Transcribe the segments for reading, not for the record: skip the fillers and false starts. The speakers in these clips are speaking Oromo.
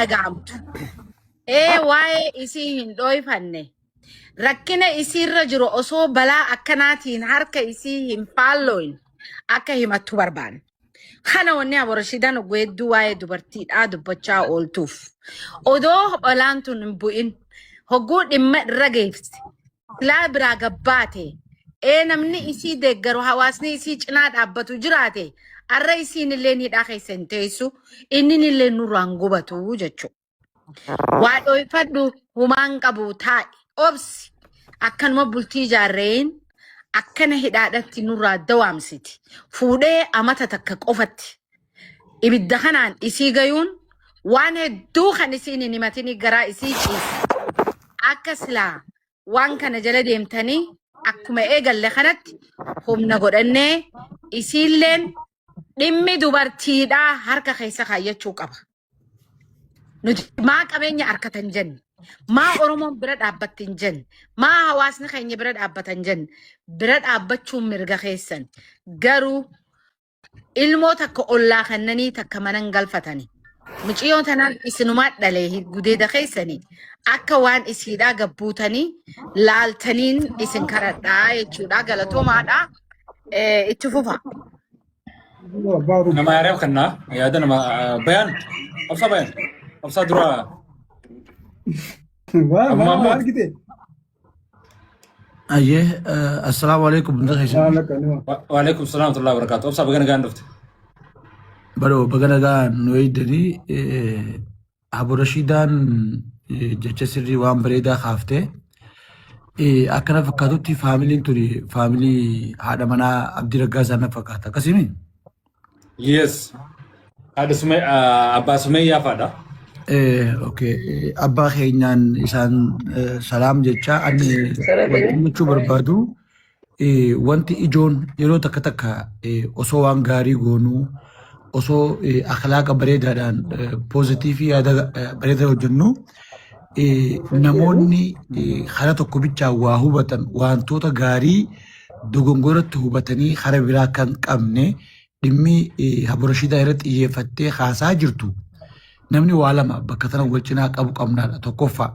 dhaga'amtu. Waa'ee isii hin dhoyfanne. Rakkina isiirra jiru osoo balaa akkanaatiin harka isii hin faalloin akka himattu barbaanne. Kana wanni aboroshiidhaan ogweedduu waa'ee dubartiidhaa dubbachaa ooltuuf. Odoo balaan tun hin bu'in hogguu dhimma irra geeffise. Silaa biraa gabbaate. Namni isii deeggaru hawaasni isii cinaa dhaabbatu jiraate. Arra isiin illee hidhaa keessa hin teessu. Inni illee nurraan gubatu jechuudha. Waa dhoyfadhu humaan qabu taa'i. Obsi akkanuma bultii jaarreen akkana hidhaadhatti nurraa dawaamsiti. Fuudhee amata takka qofatti. Ibidda kanaan isii gayuun waan hedduu kan isiin hin himatini garaa isii ciisa. Akka silaa waan kana jala deemtanii akkuma eegalle kanatti humna godhannee isiilleen dhimmi dubartiidhaa harka keessa kaayyachuu qaba. Nuti maa qabeenya harkatan jenne. Maa Oromoon bira dhaabbattin jenne. Maa hawaasni keenya bira dhaabbatan jenne. Bira dhaabbachuun mirga keessan. Garuu ilmoo takka ollaa kannanii takka manan galfatani. Muciyyoo tanaan isinumaa dhalee gudeeda keessanii akka waan isiidhaa gabbuutanii laaltaniin isin karadhaa jechuudha. Galatoomaadhaa itti fufa. Nama yareef kannaa yaada nama bayaan obsa bayaan obsa dura. ما عرفت أيه السلام عليكم وعليكم السلام ورحمة الله وبركاته. أبصر بقنا قاعد نفت. بدو بقنا قاعد نويدني أبو رشيدان جتسري وام بريدا خافته أكنا فكرتي فاميلي توري فاميلي هذا منا عبد الرجاز أنا فكرت كسيمين. Yes. هذا سمي أبا سمي يا فادا. Okay. Abba keenyaan isaan salaam jecha ani wanti barbaadu wanti ijoon yeroo takka takka osoo waan gaarii goonu osoo akhlaaqa bareedaadhaan pozitiivii yaada bareedaa hojjennu namoonni hara tokko bichaa waa hubatan wantoota gaarii dogongoratti hubatanii hara biraa kan qabne dhimmi Aboroshiidaa irratti xiyyeeffattee haasaa jirtu. Namni waa lama bakka tana wal cinaa qabu qabnaadha. Tokkoffaa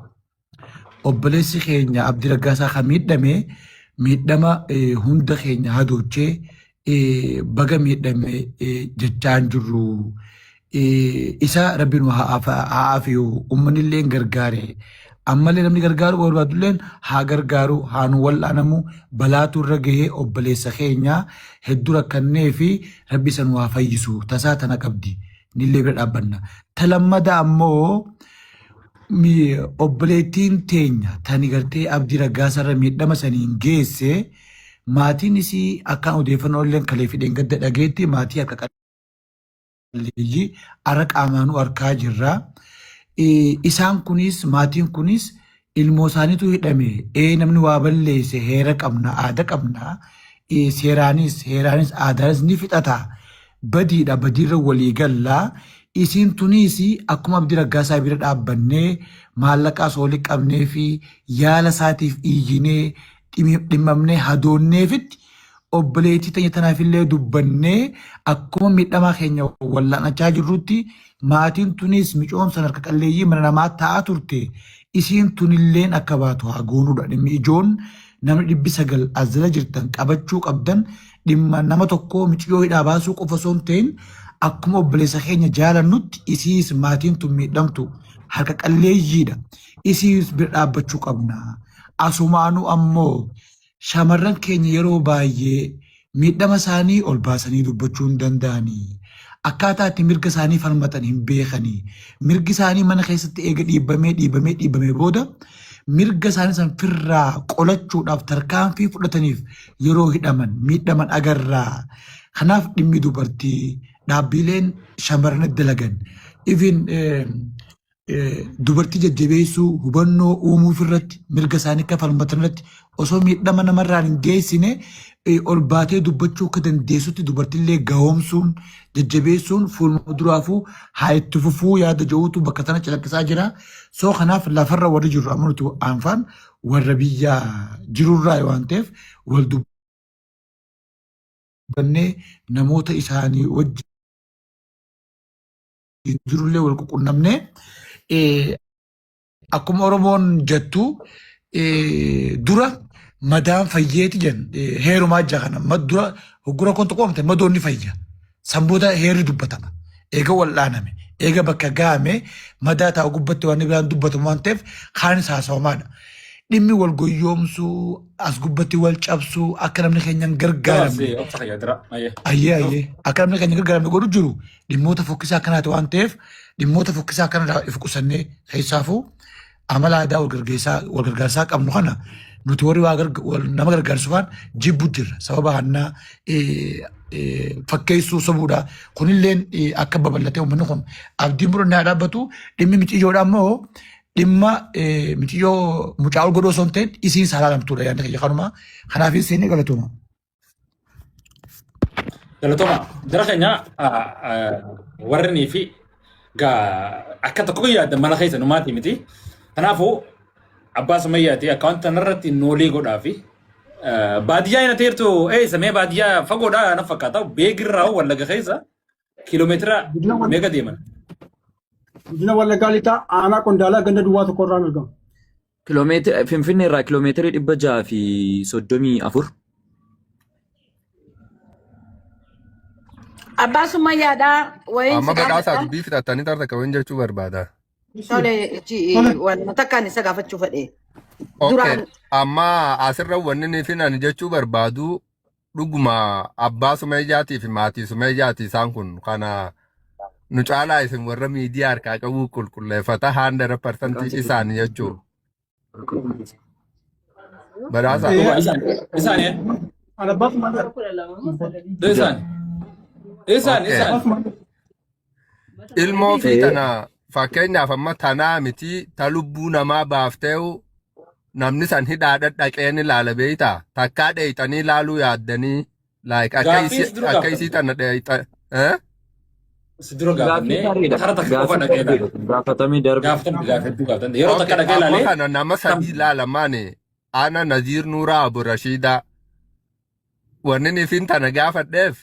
obboleessi keenya Abdii Raggaasaa kan miidhama hunda keenya hadoochee baga miidhame jechaan jirru. Isa rabbiin haa aafiyu uummanni illee gargaare. Ammallee namni gargaaru barbaadulleen haa gargaaru haa nu wal'aanamu balaatu irra gahee obboleessa keenya hedduu rakkannee fi rabbi san waa fayyisu tasaa tana qabdi. Nillee bira dhaabbanna. Talammada ammoo obboleettiin teenya tani gartee Abdii Raggaasarra miidhama saniin geesse maatiin isii akkaan odeeffannoo illee kalee fideen gadda dhageetti maatii akka qalleeyyii ara qaamaanuu harkaa jirra. Isaan kunis maatiin kunis ilmoo isaaniitu hidhame namni waa balleesse heera qabna aada qabna seeraanis aadaanis ni fixata. Badiidha badiirra walii gallaa isiin tuniisi akkuma Abdii Raggaasaa bira dhaabbannee maallaqaa soolii qabnee fi yaala isaatiif iyyinee dhimmamnee hadoonneefitti obboleettii teenya tanaafillee dubbannee akkuma miidhamaa keenya wal'aanachaa jirrutti maatiin tunis micoomsan harka qalleeyyii mana namaa taa'aa turte isiin tunilleen akka baatu haa goonuudha. Dhimmi ijoon namni 900 azala jirtan qabachuu qabdan dhimma nama tokko micciyoo hidhaa baasuu qofa osoo hin ta'in akkuma obboleessa keenya jaalannutti isiis maatiin tun miidhamtu harka qalleeyyiidha. Isiis bira dhaabbachuu qabna. Asumaanuu ammoo shamarran keenya yeroo baay'ee miidhama isaanii ol baasanii dubbachuu hin danda'anii. Akkaataa itti mirga isaanii falmatan hin beekanii. Mirgi isaanii mana keessatti eega dhiibamee booda mirga isaanii san firraa qolachuudhaaf tarkaanfii fudhataniif yeroo hidhaman miidhaman agarraa. Kanaaf dhimmi dubartii dhaabbileen shamarran dalagan even dubartii jajjabeessuu hubannoo uumuuf irratti mirga isaanii akka falmatan irratti osoo miidhama namarraan hin geessine ol baatee dubbachuu akka dandeessutti dubartiillee gahoomsuun jajjabeessuun fuuluma duraafuu haa itti fufuu yaada jedhuutu bakka tana calaqqisaa jira. Soo kanaaf lafarra warri jirru amma nuti aanfaan warra biyya jirurraa waan ta'eef wal dubbannee namoota isaanii wajjin jirullee wal quunnamnee akkuma Oromoon jettu dura madaan fayyeeti jen heerumaa jira kana dura hoggura kon tokkoomte madoonni fayya sanboota heerri dubbatama eega wal'aaname eega bakka gaame madaa taa'u gubbatti waan biraan dubbatamu waan ta'eef kaanis haasawamaadha. Dhimmi wal goyyoomsuu as gubbatti wal cabsuu akka namni keenyan gargaaramne ayyee akka namni keenyan gargaaramne godhu jiru dhimmoota fokkisaa akkanaati waan ta'eef dhimmoota fokkisaa akkanarraa if qusannee keessaafuu amala aadaa wal gargaarsaa qabnu kana nuti warri nama gargaarsufaan jibbu jirra sababa hannaa fakkeessuu sobuudha kunilleen akka babal'atee uummanni kun abdiin burannaa dhaabbatu dhimmi miciyyoodha ammoo dhimma miciyyoo mucaa ol godhoo son ta'en isiin saalaalamtuudha yaadni kiyya kanuma kanaafis seenii galatuma. Galatoma jara keenya warreenii fi akka tokko yaaddan mana keessa numaati miti. Kanaafuu abbaa sumayyaati akka wanta narratti noolii godhaa fi baadiyyaa ina teertu samee baadiyyaa fagoodhaa na fakkaata beekirraa wallaga keessa kiiloomeetira meeqa deeman. Guddina Wallaggaa lixaa aanaa Qondaalaa ganda duwwaa tokkorraan argamu. Finfinnee irraa kiiloomeetirii 634. Abbaa Sumayyaadhaa wayiin amma badhaasaati bii fixattanii tarta qaban jechuu barbaada. Tole waan takkaan isa gaafachuu fedhe. Okay. Amma asirra wanni nuti ani jechuu barbaadu dhuguma abbaa Sumayyaatii fi maatii Sumayyaatii isaan kun kana nu caalaa isin warra miidiyaa harkaa qabu qulqulleeffata 100% isaanii jechuudha. Badhaasa. Isaanii. Abbaa Sumayyaa. Isaan. Ilmoo fi tana fakkeenyaaf amma tanaa miti ta lubbuu namaa baafteewu namni san hidhaadha dhaqeen ilaala beeyta takkaa dheeyxanii ilaaluu yaaddanii akka isii tana dheeyxa. Sidura gaafannee hara takka qofa dhaqee ilaale. Gaafatamii darbe. Gaafatanii yeroo takka dhaqee ilaalee. Amma kana nama sadii ilaalamaani ana Naziir Nuuraa Abu Rashiidaa wanni nifin tana gaafadheef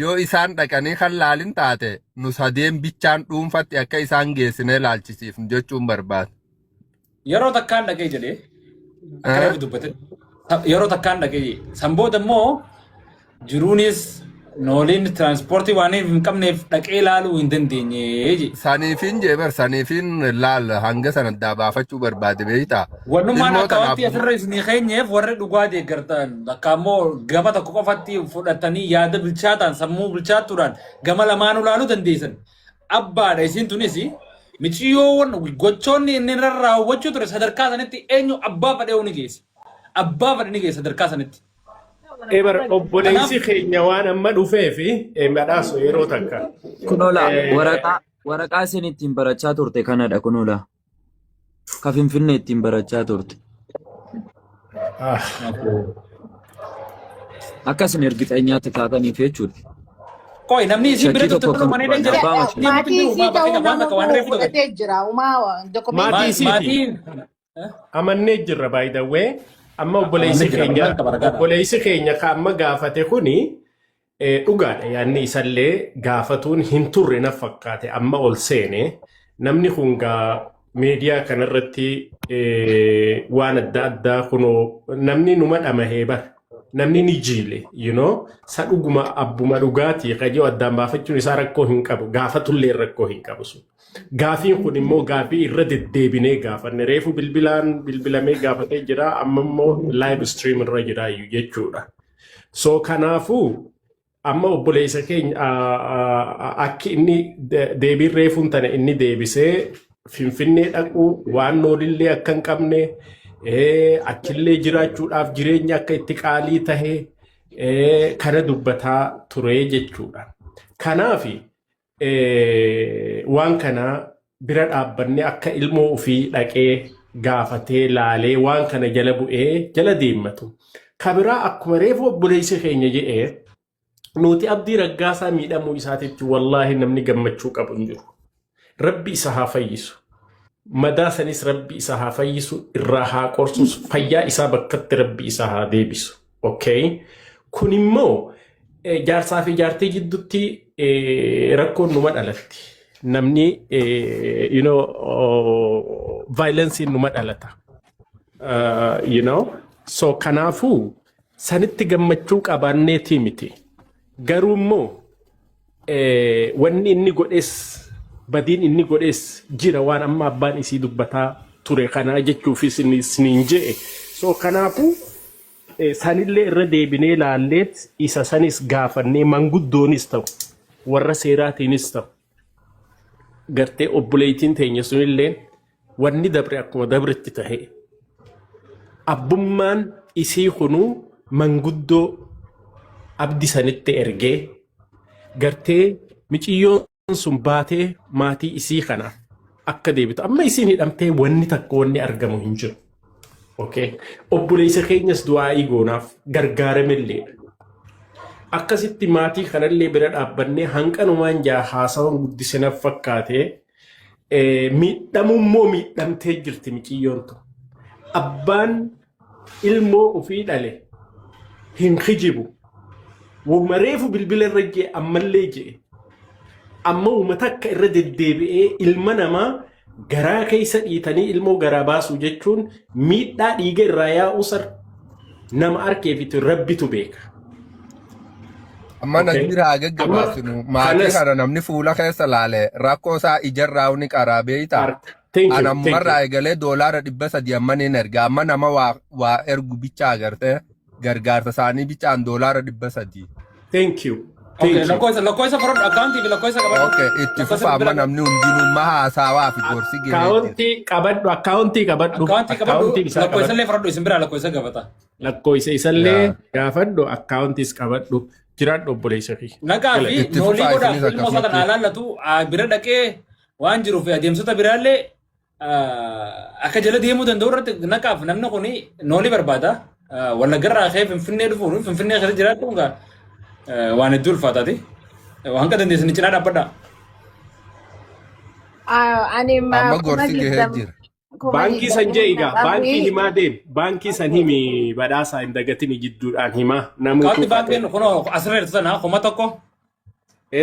yoo isaan dhaqanii kan laalin taate nu sadeen bichaan dhuunfatti akka isaan geessinee laalchisiifnu jechuun barbaada. Yeroo takkaan dhaqee jedhee akkana dubbate yeroo takkaan dhaqee sanboota immoo jiruunis nooliin tiraanspoortii waan hin qabneef dhaqee ilaaluu hin dandeenye. Saniifin jeebar saniifin laal hanga sana addaa baafachuu barbaade beeyta. Wanummaan akka wanti asirra isinii keenyeef warri dhugaa deeggartan akka ammoo gama tokko qofatti fudhatanii yaada bilchaataan sammuu bilchaattuudhaan gama lamaan ilaaluu dandeessan. Abbaadha isin tunis miciyyoowwan gochoonni inni irra raawwachuu ture sadarkaa sanitti eenyu abbaa fadhee ni geesse. Abbaa fadhee ni geesse sadarkaa sanitti. Ebar obboleessi keenya waan amma dhufee fi badhaasu yeroo takka. Kunola waraqaa isin ittiin barachaa turte kanadha kunola. Ka Finfinnee ittiin barachaa turte. Akkasin ergixeenyaatti taataniif jechuudha. Koi namni isin bira tuttuqu mana dhan jira. Maatii isii ta'uu nama fudhatee jira. Maatii amannee jirra by the way. Amma obboleessi keenya ka amma gaafate kuni dhugaadha yaanni isallee gaafatuun hin turre na fakkaate amma ol seene namni kun gaa miidiyaa kanarratti waan adda addaa kunoo namni numa dhamahee bar namni ni jiile sa dhuguma abbuma dhugaatii qayyoo addaan baafachuun isaa rakkoo hin qabu gaafatullee rakkoo hin qabu sun. Gaafiin kun immoo gaafii irra deddeebinee gaafanne reefu bilbilamee gaafatee jira amma immoo live stream irra jiraayu jechuudha. So kanaafuu amma obboleessa keenya akki inni deebiin reefuun tana inni deebisee Finfinnee dhaquu waan noolillee akka hin qabne akkillee jiraachuudhaaf jireenya akka itti qaalii tahee kana dubbataa ture jechuudha. Kanaafi waan kana bira dhaabbanne akka ilmoo ofii dhaqee gaafatee laalee waan kana jala bu'ee jala deemmatu. Kabiraa akkuma reefu obboleessi keenya jedhee nuti abdii raggaasaa miidhamuu isaatitti wallaahi namni gammachuu qabu hin jiru. Rabbi isa haa fayyisu. Madaa sanis rabbi isa haa fayyisu irraa haa qorsus fayyaa isaa bakkatti rabbi isa haa deebisu. Okay? Kun immoo jaarsaa fi jaartii jidduutti rakkoon numa dhalatti. namni violence numa dhalata. So kanaafuu sanitti gammachuu qabaanneetii miti. Garuu immoo wanni inni godhes badiin inni godhes jira waan amma abbaan isii dubbataa ture kanaa jechuufis isiniin je'e. So kanaafuu sanillee irra deebinee ilaalleet isa sanis gaafannee manguddoonis ta'u warra seeraatiinis ta'u gartee obboleettiin teenya sunillee wanni dabre akkuma dabretti tahe abbummaan isii kunuu manguddoo abdi sanitti ergee gartee miciyyoon sun baatee maatii isii kana akka deebitu amma isiin hidhamtee wanni takka wanni argamu hin jiru. Okay. Obboleessa keenyas du'aa'ii goonaaf gargaaramillee. Akkasitti maatii kanallee bira dhaabbannee hanqanumaan jaa haasawan guddisanaaf fakkaatee miidhamummoo miidhamtee jirti miciyyoontu. Abbaan ilmoo ofii dhale hin hijibu. Wumareefu bilbila irra jee ammallee jee. Amma uummata akka irra deddeebi'ee ilma namaa garaa keessa dhiitanii ilmoo garaa baasuu jechuun miidhaa dhiiga irraa yaa'u nama arkeefitu rabbitu beeka. Amma najjira gaggabaasinu maatii kana namni fuula keessa laale rakkoo isaa ijarraa uni qaraa beeyta. Anammarraa egalee doolaara 300 amma niin erga amma nama waa ergu bicha agarte gargaarsa isaanii bichaan doolaara 300. Thank you. Lakkoofsa farod akkaawuntii fi lakkoofsa qabadhu. Okay, itti fufa amma namni hundinuu maha haasawaa fi gorsi geejjiba. Akkaawuntii qabadhu. Lakkoofsa illee faradhu isin biraa lakkoofsa gaafata. Lakkoofsa isallee gaafadhu akkaawuntiis qabadhu jiraadhu obboleessa fi. Nagaa fi noolii godhaaf ilmoo isaa kana alaallatu bira dhaqee waan jiruuf adeemsota biraallee akka jala deemuu danda'u irratti naqaaf namni kun noolii barbaada. Wallaggarraa ka'ee Finfinnee dhufuun Finfinnee keessa jiraadhu waan hedduu ulfaataati. Waan ka dandeessan cinaa dhaabbadha. amma gorsi gahee jira. Baankii san jee egaa baankii himaa deem baankii san himi badhaasaa hin dagatini jidduudhaan himaa namuu Kaawwanti baankiin kun asirra jirtu sana kuma tokko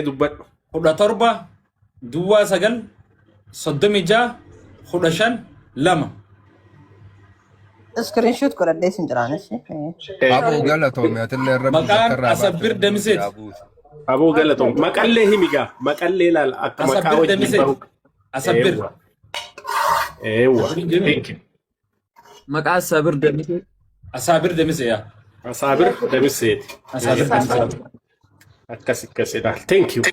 dubbadhu 17 duwwaa 9 36 15 2. Screenshot godhadhee sin jiraanis. Aboo galatoome atillee irra Maqaan Asabbir Damiseeti. Aboo galatoome maqallee himigaa maqallee ilaala akka maqaa Asabbir wajjin Damiseeti. bahu. Asabbir. Thank you. Maqaa Sabir Damise. Asabbir Damise yaa. Asaabir Damiseeti. Asabbir Damise. Akkasidha. Thank you.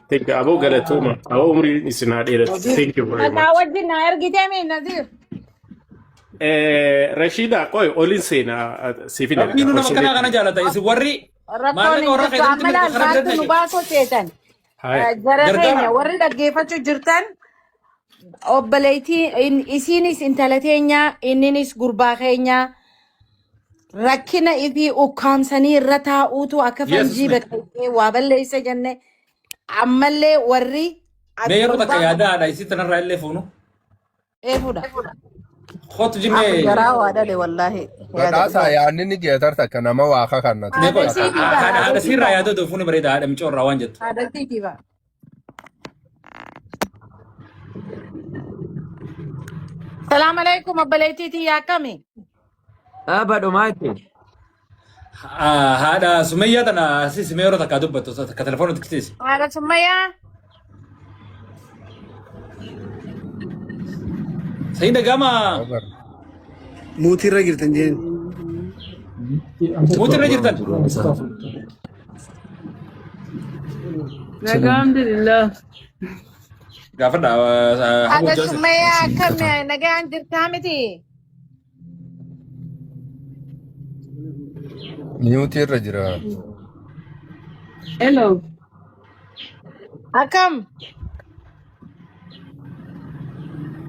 Aboo galatooma. Aboo umriin isin haa dheeratu. Thank you very much. Maqaa wajjin na ergitee mee Naziir? Rashida, koi olin sena sifin. Rabbiin nama kanaa kana jaalata isin warri Rakkoon hin jirtu amma laalbaatti nu baasoo teetan. Gara keenya warri dhaggeeffachuu jirtan obboleettii isiinis intala teenya inninis gurbaa keenya rakkina ifi ukkaamsanii irra taa'uutu akka fanjii baqaqee waa balleessa jenne ammallee warri mee yeroo takka yaadaadha isii tanarraa illee fuunu. Eefuudha. Khotu jimee. Garaa waa dhale wallaahi. badhaasaa yaadni ni geetar takka nama waa kakannatu. Haadha sirraa yaadota fuuni bareeda haadha micoorraa waan jettu. Haadhatiifi ba'a. Salaam alaikum obboleettiitii yaakami. Badho maati. Haadha Sumayyaa tana asii mee yeroo takka dubbattu takka telefoona tiktiis. Haadha Sumayyaa. Sayida gama. Muutirra jirtan jeen. Muutirra jirtan. Alhamdulillah. Gaafadha. Haadha Sumayyaa akkami nagaan jirtaa miti? Miyuutii irra jira. Hello. Akkam?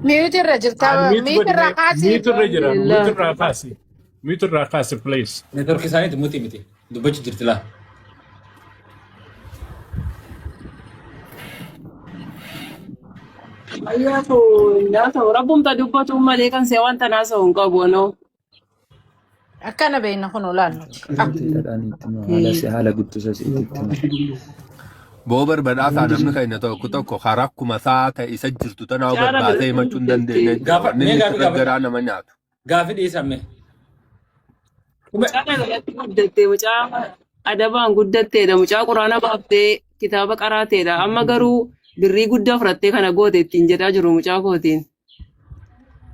Miutirra jirtaa miutirra kaasi. Miutirra jira. Miutirra kaasi. Miutirra kaasi please. Network isaaniiti muutii miti. Dubbachi jirti laa. Ayyaatu nyaata rabbumta dubbatu malee kan see wanta naasa hin qabu no. Akkana beekna kun olaannuti. Haala guddisa siititti. Boobar badhaasaa namni keenya tokko karaa akkuma isaa ta'e isa jirtu tanaa barbaasee himachuu hin dandeenye jira. Inni garaa nama nyaatu. Gaafi dhiisame. Mucaa irratti guddattee mucaa adabaan guddatteedha. Mucaa quraana baaftee kitaaba qaraateedha. Amma garuu birrii guddaa fudhattee kana goote ittiin jedhaa jiru mucaa kootiin.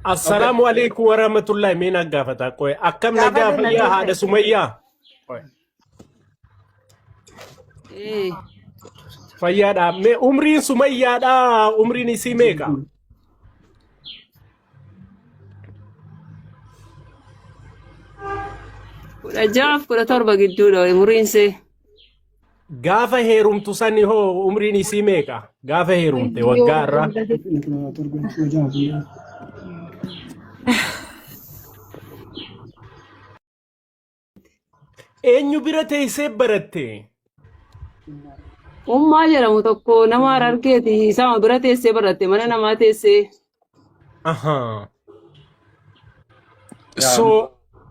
Assalaamu alaikum warahmatullahi mee naggaafata qoe akkam nagaa fayyaa haadha Sumayyaa. Fayyaadha mee umriin Sumayyaadha umriin isii meeqa? Kudha jaaf kudha torba gidduudha umriinsee. Gaafa heerumtu sani hoo umriin isii meeqa? Gaafa heerumte waggaa irraa? Eenyu bira teessee baratte? Ummaa jedhamu tokko nama Harargeeti isaan bira teessee baratte mana namaa teessee. So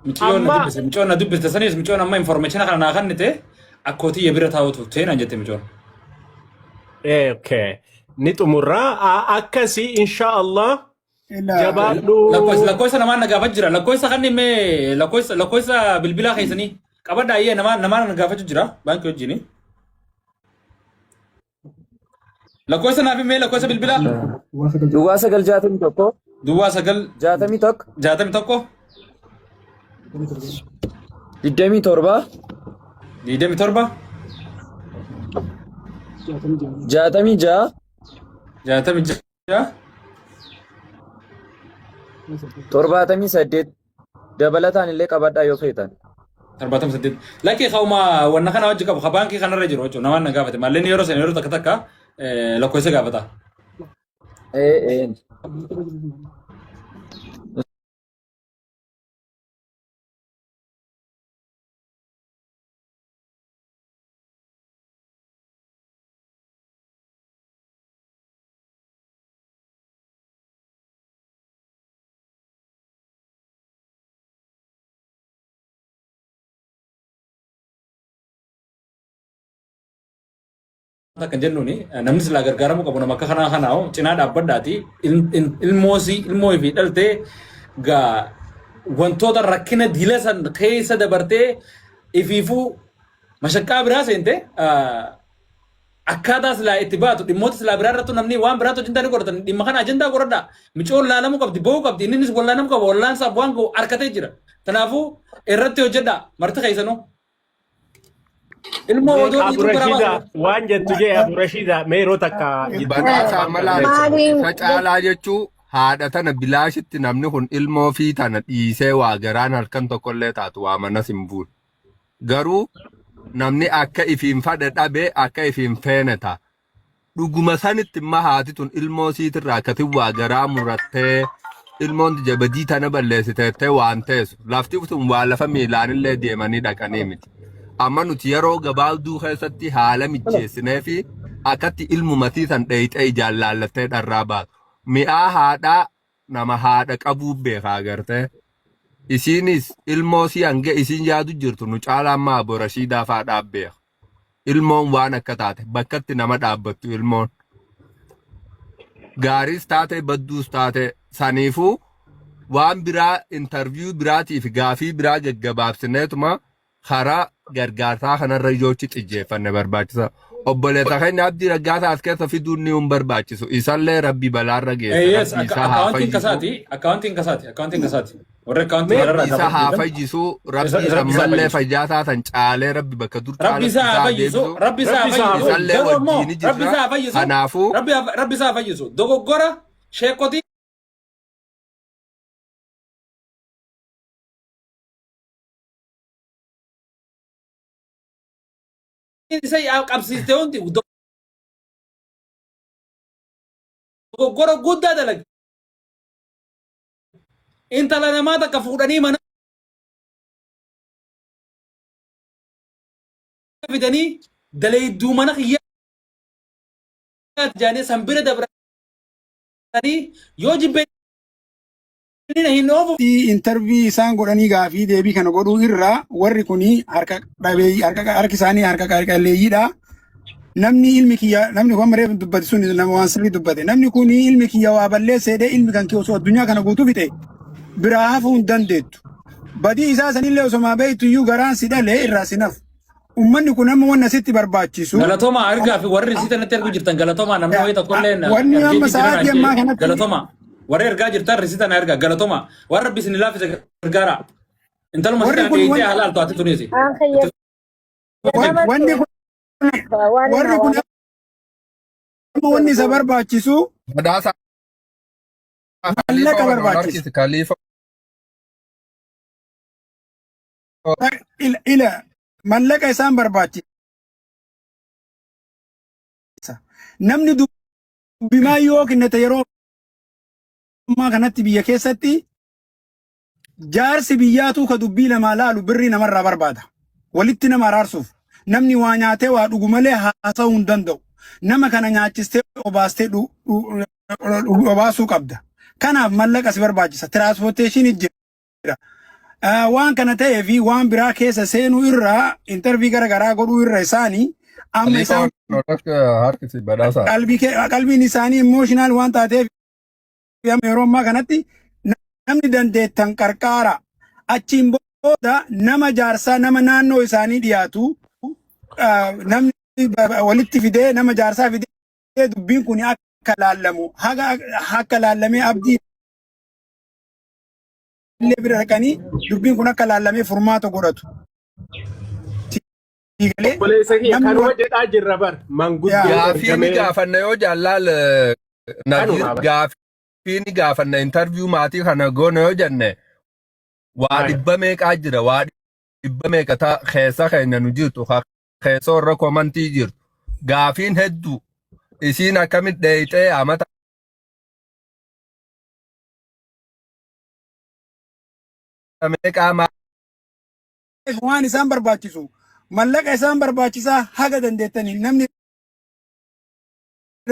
Micoon na dubbiste sanis micoon amma information kana naa kennite akkootii bira taa'utu seenaan jette micoon. Okay. Ni xumurraa akkasii insha Allah jabaadhu. Lakkoofsa namaan nagaafatu jira. Lakkoofsa kan mee lakkoofsa bilbilaa keessanii qabadhaa iyyee namaan nagaafatu jira baankii wajjini. Lakkoofsa naaf mee lakkoofsa bilbilaa. Duwwaa 961. Duwwaa 961. 61. 27. 27. 66. 66. 78 dabalataan illee qabadhaa yoo feetan. 78. Lakkii qauma wanna kana wajji qabu baankii kanarra jiru jechuudha namaan nagaafate malleen yeroo sana yeroo takka lakkoofsa gaafata. Kan jennuuni namni silaa gargaaramu qabu nama akka kanaa kanaa cinaa dhaabbadhaati ilmoo fi dhaltee gaa wantoota rakkina diila san keessa dabartee ifiifuu mashaqqaa biraa seente akkaataa silaa itti baatu dhimmoota silaa biraa irrattu namni waan biraatu ajandaa ni godhatan dhimma kana ajandaa godhadha micoon laalamuu qabdi ba'uu qabdi innis wallaanamuu qaba wallaansaaf waan ga'u harkatee jira kanaafuu irratti hojjedha marti keessanuu. Ilmoo odoo Abu Rashida waan jettu jee Abu Rashida meeroo takka Badhaasaa malaa facaalaa jechuu haadha tana bilaashitti namni kun ilmoo fi tana dhiisee waa garaan halkan tokkollee taatu waa manas hin buune. Garuu namni akka ifiin fadha dhabee akka ifiin feene ta'a. Dhuguma sanitti imma haati tun ilmoo siitirraa akkatiin waa garaa murattee ilmoon jabadii tana balleessiteettee waan teessu lafti tun waa lafa miilaanillee deemanii dhaqanii miti. Amma nuti yeroo gabaabduu keessatti haala mijeessinee fi akkatti ilmumatii san dheeyxee jaallallattee dharraa baatu. Mi'aa haadhaa nama haadha qabuu beekaa agartee. Isiinis ilmoo si hanga isiin yaadu jirtu nu caalaa ammaa Abu Rashidaa fa'aa dhaabbeeka. Ilmoon waan akka taate bakkatti nama dhaabbattu ilmoon. Gaariis taate badduus taate saniifuu waan biraa intarviyuu biraatiif gaafii biraa gaggabaabsineetuma karaa gargaarsaa kanarra ijoochi xiyyeeffanne barbaachisa. Obboleessa keenya Abdii Raggaasaa as keessa fiduun ni hin barbaachisu. Isallee rabbi balaarra geessa. Akkaawuntiin kasaati. Warra akkaawuntii kanarra isa haa fayyisu. Rabbi ammallee fayyaasaa san caalee rabbi bakka dur Rabbi isaa fayyisu. Isallee wajjin jira. Kanaafuu. Rabbi isaa fayyisu. Dogoggora sheekotii. Isa qabsiiste hundi dogoggora guddaa dalage. Intala namaa takka fuudhanii mana fidanii daleedduu mana kiyyaa jaanii san bira dabranii yoo jibbee hin oofu. Intervii isaan godhanii gaafii deebii kana godhuu irraa warri kuni harki isaanii harka qalleeyyiidha. namni ilmi kiyya namni waan maree dubbate sun nama waan sirrii dubbate namni kun ilmi kiyya waa balleesseedhe ilmi kan kiyya osoo addunyaa kana guutuu fixe biraa hafuu hin dandeettu. Badii isaa sanillee osoma beektu iyyuu garaan si dhalee irraa si nafu. Ummanni kun amma waan asitti barbaachisu. Galatoma argaa fi warri sitan natti ergu jirtan galatoma namni wayita kolleen. Wanni amma sa'aatii ammaa kanatti. Galatoma warri ergaa jirtan risitan ergaa galatoma warra bismillah fi gargaara. Intaluma sitan deeyitee halal to'atti tuneesi. Wanni kun warri kun amma wanni isa barbaachisu. Badhaasa. Mallaqa barbaachisu. Khalifa. Ila mallaqa isaan barbaachisa. Namni dubbimaa yoo kennete yeroo ammaa kanatti biyya keessatti jaarsi biyyaatu ka dubbii lamaa laalu birrii namarraa barbaada. Walitti nama araarsuuf namni waa nyaatee waa dhugu malee haasa'uu hin danda'u. Nama kana nyaachistee obaastee obaasuu qabda. Kanaaf mallaqa si barbaachisa. Tiraanspoorteeshinii jira. Waan kana ta'ee fi waan biraa keessa seenuu irraa intervii garaagaraa godhuu irra isaanii amma isaan qalbiin isaanii emotional waan taateef yeroo ammaa kanatti namni dandeettan qarqaara achiin booda nama jaarsaa nama naannoo isaanii dhiyaatu namni walitti fidee nama jaarsaa fidee dubbiin kun akka laallamu akka laallamee abdii illee bira dhaqanii dubbiin kun akka laallamee furmaata godhatu. Kanuma jedhaa jirra bar manguddoo. Gaafiin gaafanna yoo jaallal gaafiin gaafanna interview maatii kana goona yoo jenne waa dhibba meeqaa jira waa dhibba meeqa keessa keenya nu jirtu keessa warra komantii jirtu gaafiin hedduu isiin akkamitti dheeyxee amata. Waan isaan barbaachisu mallaqa isaan barbaachisaa haga dandeettanii namni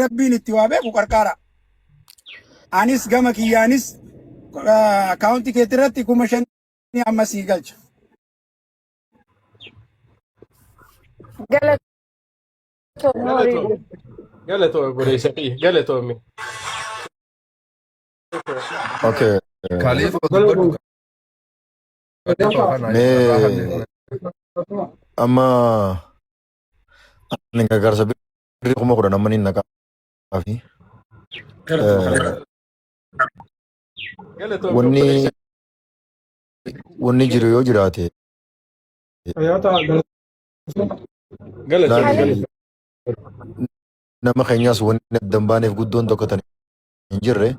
rabbiin itti waa beeku qarqaara. Anis gama kiyyaanis akaawuntii keetti irratti 5,000 amma sii galcha. Galatoomi. Okay. Khalifa amma ani gargaarsa birrii 10,000 amma ni naqaa fi wanni jiru yoo jiraate nama keenyaas wanni addan baaneef guddoon tokko tan hin jirre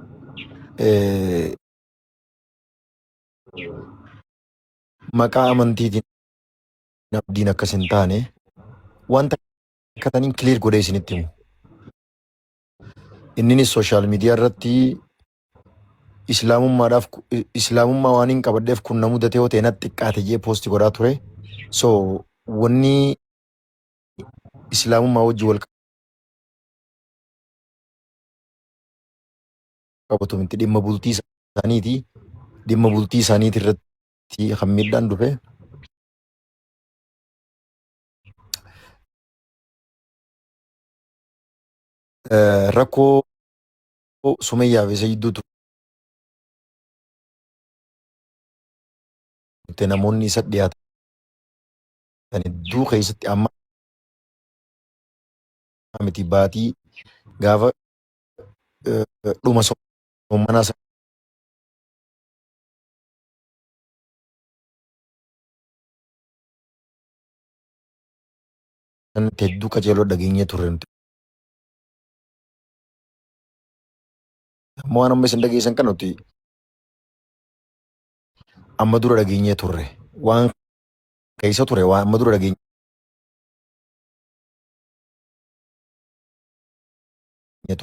maqaa amantiitiin abdiin akkas hin taane wanta akkataniin clear godhee isinitti himu. Inninis sooshaal miidiyaa irratti islaamummaa waan hin qabadheef kun na mudate yoo ta'e natti xiqqaate jee poosti godhaa ture. So wanni islaamummaa wajji wal qabatu miti dhimma bultii isaaniiti. Dhimma bultii isaaniiti irratti kan miidhaan dhufe. Rakkoo Sumayyaa fi Sayyiduutu namoonni isa dhiyaatan hedduu keessatti amma miti baatii gaafa dhuma sommanaa hedduu qajeeloo dhageenyee turre. Amma waan amma isin dhageessan kan nuti amma dura dhageenyee turre waan keessa ture waan amma dura dhageenyee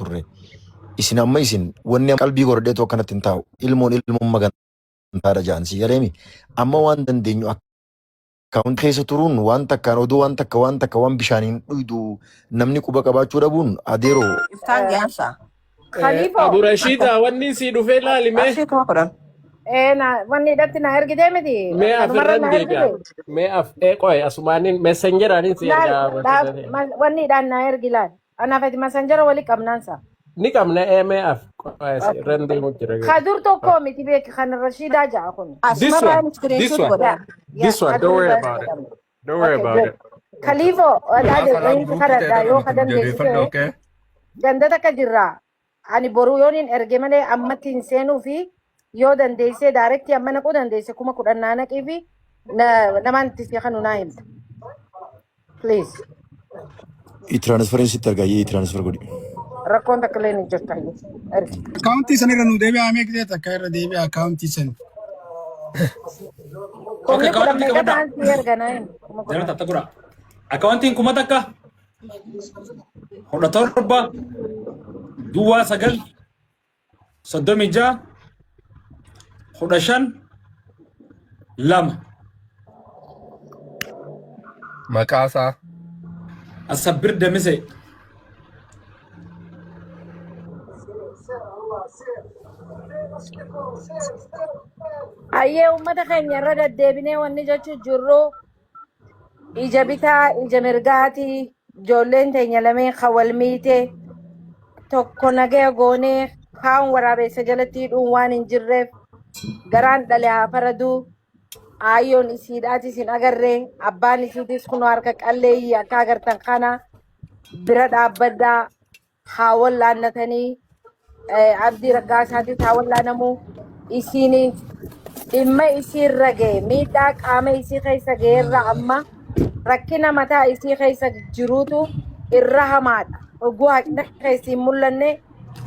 turre isin amma isin wanni qalbii godhadhee tokko kanatti hin taa'u ilmoon magantaadha ja'an si galeemi amma waan dandeenyu akkaawunti keessa turuun waan takkaan oduu waan takka waan bishaaniin dhuydu namni quba qabaachuu dhabuun adeeroo. Iftaan jaansa. Abu Rashida wanni si dhufee laalime. wanni hidhatti na ergitee miti. Mee Kanumarra afirran na deebi'a. ergite. Mee qoy asumaanin messengeraanin si ergaa Wanni hidhaan na ergi laal. Anaaf ati masanjara wali qabnaansa. ni qabna mee qoy irran deemu jira. Kadur tokko miti beeki kan Rashidaa ja'a kun. This one, this screenshot one, godha. this one. Don't worry about it. Don't worry about it. Kaliifo wadaade wayin karadhaa yoo ka dandeessite ganda takka jirra. Ani boruu yoon hin erge malee ammatti hin seenuu fi yoo dandeessee daaretti amma naquu dandeesse 10,000 naa naqii fi namaan itti seeqanu naa himta. Please. I-transferensi itti argaa i-transfer godhi. Rakkoon takka illee hin jirtu. Akaawuntii sanirra nu deebi'aa meeqtee takka irra deebi'aa akaawuntii san. Kumni kudha meeqa ta'an si erga naa himu. Jara tatta gura. Akawantiin kuma takka. 17 duwwaa 9 36 15 2 Maqaasaa. Asabbir Damise. Ayyee uummata keenya irra deddeebinee wanni jechuun jirru ija bitaa ija mirgaati ijoolleen teenya lameen kan wal miite tokko nagaya goonee kaan waraabessa jalatti hidhuun waan hin jirreef garaan dhale haa faraduu aayyoon isiidhaatis hin agarree abbaan isiitis kunoo harka qalleeyyii akka agartan kana bira dhaabbaddaa haa wallaannatanii abdii raggaasaatis haa wallaanamuu isiiniif dhimma isiirra ga'e miidhaa qaama isii keessa ga'eerra amma rakkina mataa isii keessa jiruutu irra hamaadha. Oguu haqna keessi mul'anne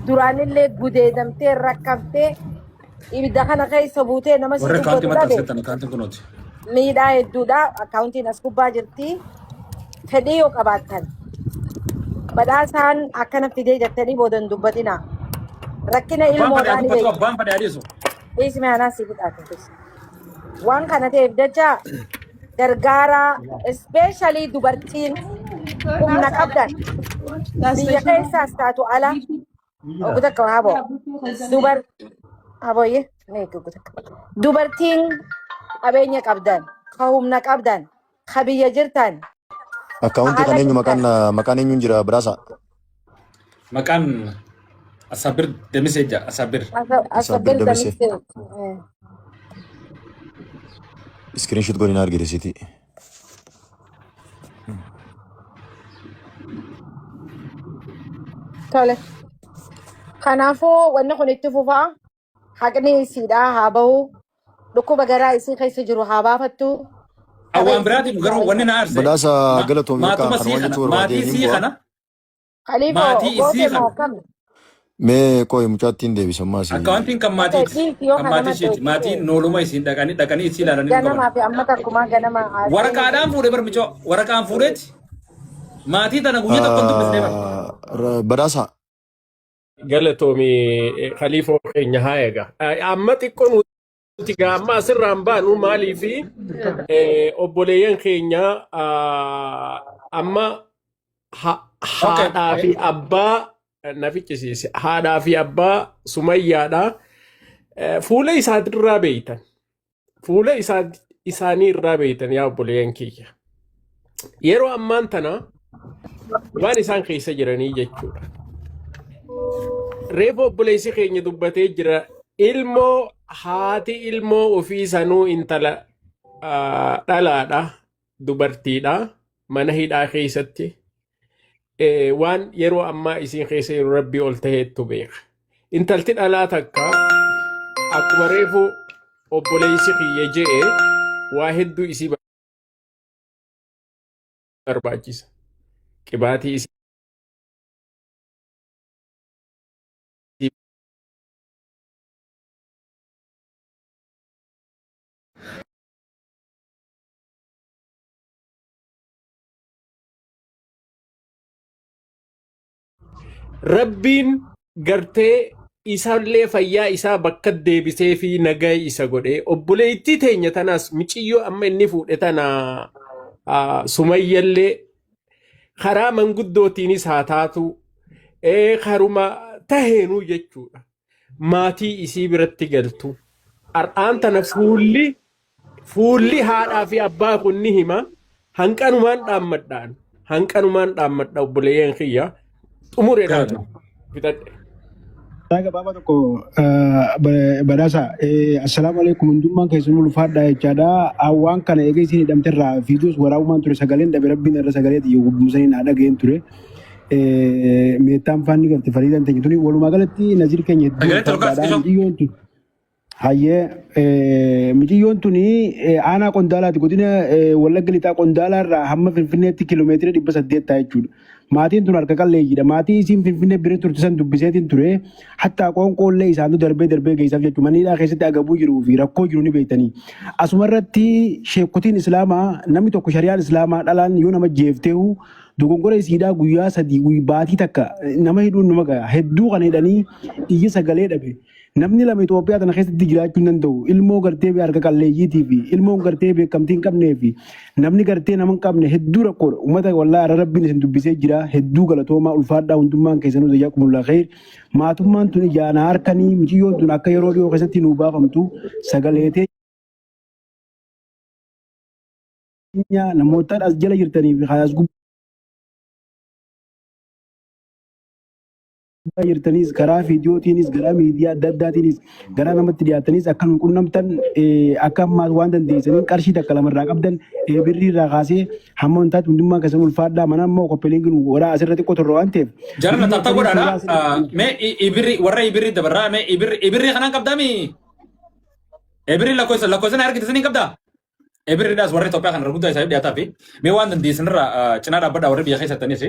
duraanillee gudeedamtee rakkaftee ibidda kana keessa buutee nama si dubbatu dhabe miidhaa hedduudha. Akaawuntiin as gubbaa jirti. Fedhii yoo qabaattan badhaasaan akkana fidee jettanii boodan dubbatina. Rakkina ilmoodhaan isme anaa si fixaate. Waan kana ta'eef jecha gargaaraa especially dubartiin humna qabdan biyya keessaas taatu ala ogu takka habo haboyye dubartiin qabeenya qabdan ka humna qabdan ka biyya jirtan Akaawuntii kan eenyu maqaan eenyuun jira biraasa? Maqaan Asabir Damise jira. Asabir Damise. Screenshot godhina argisiiti. Tole. Kanaafuu wanni kun itti fufaa haqni isiidhaa haa bahu dhukkuba garaa isii keessa jiru haa baafattu. Awwaan biraatiin garuu wanni na aarse. Badhaasa galatoomii Maatuma sii kana. Maatii sii kana. Maatii isii kana. Mee qoy mucaattiin deebisan maasii. Akaawuntiin kan maatiiti. Kan maatii isheeti. Maatiin nooluma isiin dhaqanii isii ilaalanii Ganamaa fi amma takkumaa ganama. waraqaadhaan fuudhee barmichoo waraqaan fuudheeti maatii tana guyyaa tokko dubbisnee bara. Badhaasa. Galatoomii khaliifoo keenya haa eega. Amma xiqqoo nuti gaamma asirraan baanu maalii fi obboleeyyan keenya amma haadhaa fi abbaa na ficcisiise. Haadhaa fi abbaa Sumayyaadha. Fuula isaatirraa beeytan. Fuula isaanii irraa beeytan yaa obboleeyyan kiyya. Yeroo ammaan tana waan isaan keessa jiranii jechuudha. Reefu obboleessi keenya dubbatee jira. Ilmoo haati ilmoo ofii sanuu intala dhalaadha. Dubartiidha. Mana hidhaa keessatti. Waan yeroo ammaa isiin keessa yeroo rabbii ol ta'eettu beeka. Intalti dhalaa takka akkuma reefu obboleessi kiyya je'e waa hedduu isii barbaachisa. Qibaatii isii Rabbiin gartee isaallee fayyaa isaa bakka deebisee fi nagaa isa godhee obboleettii teenya tanaas miciyyoo amma inni fuudhe tana Sumayyallee karaa manguddootiinis haa taatu karuma taheenuu jechuudha. Maatii isii biratti galtu Har'aan tana fuulli haadhaa fi abbaa kun ni hima. Hanqanumaan dhaammadha obboleeyyan kiyya. Xumureedhaan bitadhe. Raga baba tokko badhaasa assalamu alaikum hundummaan keessanuu ulfaadha jechaadha waan kana eega isin hidhamterraa fiidiyoos waraabumaan ture sagaleen dhabe rabbiin irra sagaleeti yoo gubbisanii naa dhageen ture meettaan faanni galti fariidan ta'e tuni walumaa galatti nazir keenya hedduu miciyyoon tun hayyee miciyyoon tuni aanaa qondaalaati godina wallagga lixaa qondaalaarraa hamma finfinneetti kiiloomeetira 800 ta'a jechuudha. Maatiin tun harka qalleeyyiidha. Maatii isiin finfinnee biree turte san dubbiseetiin ture. Hatta qoonqoollee isaantu darbee geessaaf jechuudha. Maniidhaa keessatti agabuu jiruu fi rakkoo jiru ni beektanii. Asumarratti sheekotiin islaamaa namni tokko shari'aan islaamaa dhalaan yoo nama jeefteehu dogongora isiidhaa guyyaa 3 baatii takka nama hidhuun nama gaha. Hedduu kan hidhanii iyya sagalee dhabe. Namni lama Itoophiyaa tana keessatti jiraachuu hin danda'u. Ilmoo gartee harka qalleeyyiitii fi ilmoon gartee beekamtii hin qabnee fi namni gartee nama hin qabne hedduu rakkoodha. Uummata wallaahi rabbiin isin dubbisee jira. Hedduu galatoomaa ulfaadhaa hundummaan keessanuu zayyaakumullaa khayr. Maatummaan tun ijaana harkanii miciyyoon tun akka yeroo dhiyoo keessatti nuu baafamtu sagaleetee namoota as jala jirtanii fi hayaas jirtaniis karaa viidiyootiinis karaa miidiyaa adda addaatiinis karaa namatti dhiyaatanis akka nu qunnamtan akka ammaa waan dandeessaniin qarshii takka lamarraa qabdan birrii irraa kaasee hamma wantaatti hundummaa keessan ulfaadhaa mana ammoo koppeliin waraa asirratti qotorra waan ta'eef. Jarna tatta godhaadha. Mee ibirri warra ibirri dabarraa mee ibirri kanaan qabdaami. Ibirri lakkoofsa argitanii qabda. Ibirriidhaas warra Itoophiyaa kan raguddaa isaa dhiyaataa fi mee waan dandeessanirra cinaa dhaabbadhaa warra biyya keessattanis.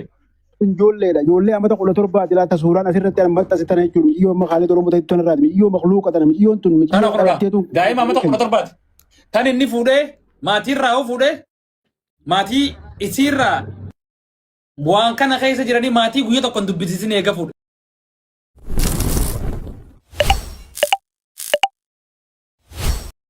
Ijoolleedha. Ijoollee amata 17 laata suuraan asirratti ammatta sitan jechuudha. Miyyoo makaalee Oromoo ta'e tun irraati. Miyyoo makluuqa tana miyyoon tun daa'ima amata 17 tan inni fuudhee maatiirraa fuudhee maatii isiirraa waan kana keessa jiranii maatii guyyaa tokko dubbisiisin eega fuudhe.